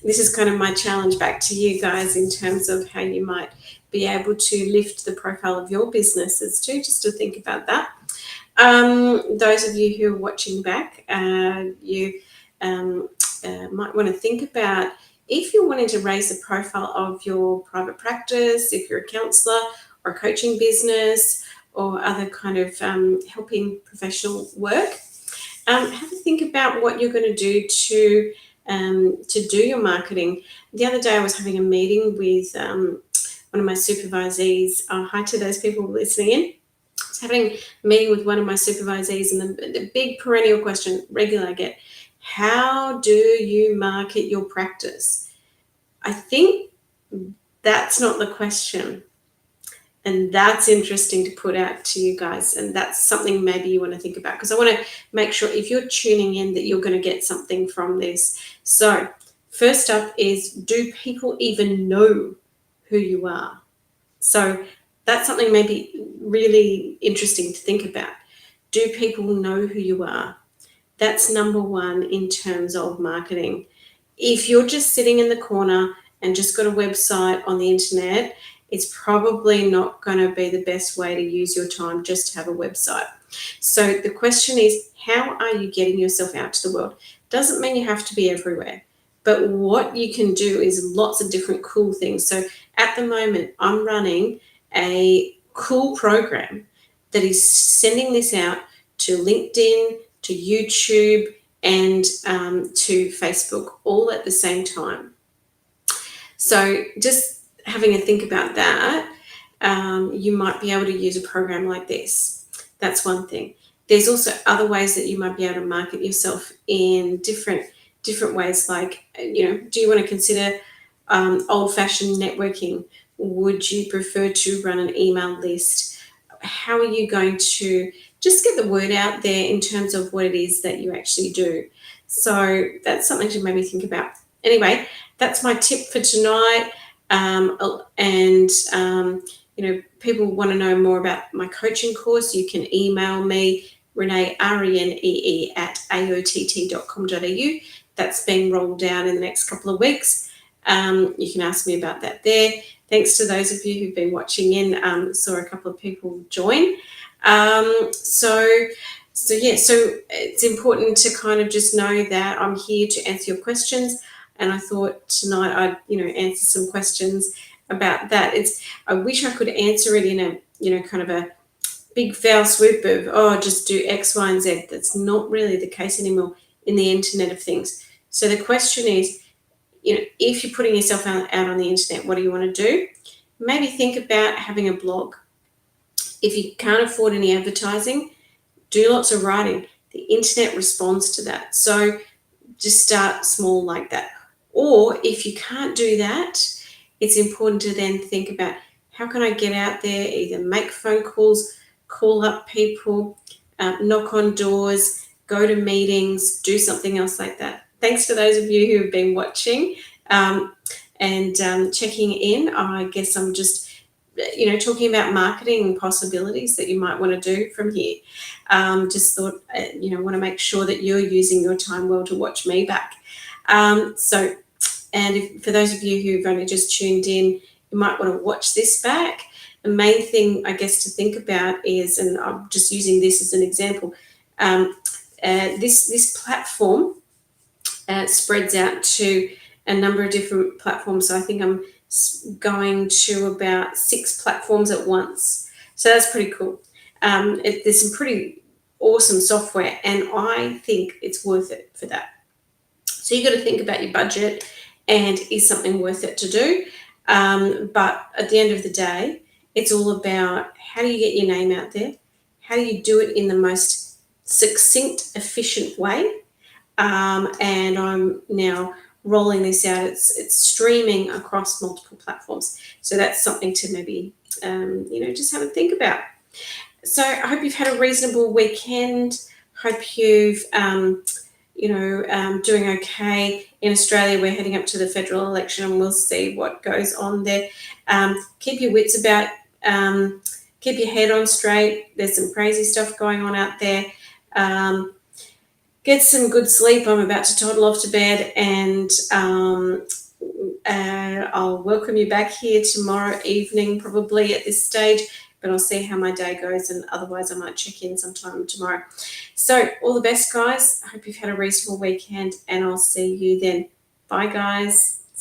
This is kind of my challenge back to you guys in terms of how you might be able to lift the profile of your businesses too, just to think about that. Those of you who are watching back, you might want to think about if you're wanting to raise the profile of your private practice, if you're a counsellor or a coaching business or other kind of helping professional work. Have a think about what you're going to do to do your marketing. The other day I was having a meeting with one of my supervisees. Hi to those people listening in. I was having a meeting with one of my supervisees, and the big perennial question, regular I get, how do you market your practice? I think that's not the question. And that's interesting to put out to you guys. And that's something maybe you want to think about, because I want to make sure if you're tuning in that you're going to get something from this. So first up is, do people even know who you are? So that's something maybe really interesting to think about. Do people know who you are? That's number one in terms of marketing. If you're just sitting in the corner and just got a website on the internet, it's probably not going to be the best way to use your time just to have a website. So the question is, how are you getting yourself out to the world? Doesn't mean you have to be everywhere, but what you can do is lots of different cool things. So at the moment, I'm running a cool program that is sending this out to LinkedIn, to YouTube, and to Facebook, all at the same time. So just having a think about that, you might be able to use a program like this. That's one thing. There's also other ways that you might be able to market yourself in different ways, like, do you want to consider old-fashioned networking? Would you prefer to run an email list? How are you going to just get the word out there in terms of what it is that you actually do? So that's something to maybe think about. Anyway, that's my tip for tonight. People want to know more about my coaching course, you can email me, Renee, RENEE, at AOTT.com.au. That's being rolled out in the next couple of weeks. You can ask me about that there. Thanks to those of you who've been watching in. Saw a couple of people join. So it's important to kind of just know that I'm here to answer your questions. And I thought tonight I'd, answer some questions about that. I wish I could answer it in a, kind of a big foul swoop of, just do X, Y, and Z. That's not really the case anymore in the Internet of Things. So the question is, if you're putting yourself out on the internet, what do you want to do? Maybe think about having a blog. If you can't afford any advertising, do lots of writing. The internet responds to that. So just start small like that. Or if you can't do that, it's important to then think about, how can I get out there, either make phone calls, call up people, knock on doors, go to meetings, do something else like that. Thanks for those of you who have been watching and checking in. I guess I'm just, talking about marketing possibilities that you might want to do from here. Just thought, want to make sure that you're using your time well to watch me back. For those of you who've only just tuned in, you might want to watch this back. The main thing, I guess, to think about is, and I'm just using this as an example, this platform spreads out to a number of different platforms. So I think I'm going to about 6 platforms at once. So that's pretty cool. There's some pretty awesome software, and I think it's worth it for that. So you've got to think about your budget and is something worth it to do. But at the end of the day, it's all about, how do you get your name out there? How do you do it in the most succinct, efficient way? And I'm now rolling this out. It's streaming across multiple platforms. So that's something to maybe, just have a think about. So I hope you've had a reasonable weekend. Hope you've, doing okay. In Australia, we're heading up to the federal election, and we'll see what goes on there. Keep your wits about. Keep your head on straight. There's some crazy stuff going on out there. get some good sleep. I'm about to toddle off to bed, and I'll welcome you back here tomorrow evening, probably at this stage, but I'll see how my day goes, and otherwise I might check in sometime tomorrow. So all the best, guys. I hope you've had a reasonable weekend, and I'll see you then. Bye, guys.